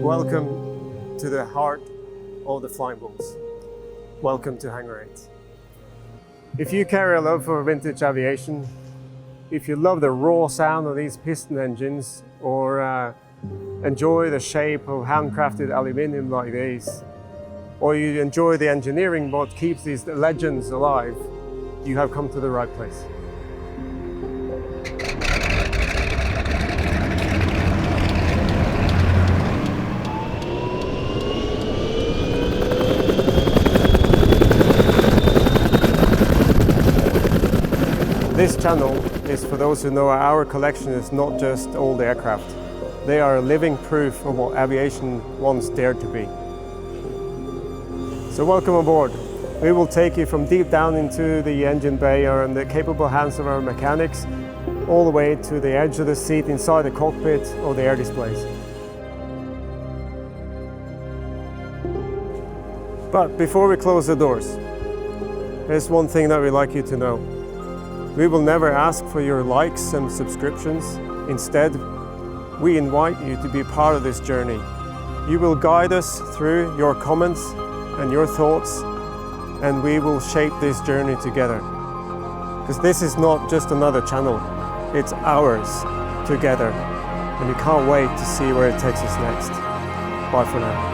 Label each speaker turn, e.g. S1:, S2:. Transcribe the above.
S1: Welcome to the heart of the flying bulls. Welcome to Hangar 8. If you carry a love for vintage aviation, if you love the raw sound of these piston engines, or enjoy the shape of handcrafted aluminium like these, or you enjoy the engineering what keeps these legends alive, you have come to the right place. This channel is for those who know our collection is not just old aircraft. They are a living proof of what aviation once dared to be. So welcome aboard. We will take you from deep down into the engine bay or in the capable hands of our mechanics, all the way to the edge of the seat inside the cockpit or the air displays. But before we close the doors, there's one thing that we'd like you to know. We will never ask for your likes and subscriptions. Instead, we invite you to be part of this journey. You will guide us through your comments and your thoughts, and we will shape this journey together. Because this is not just another channel, it's ours together. And we can't wait to see where it takes us next. Bye for now.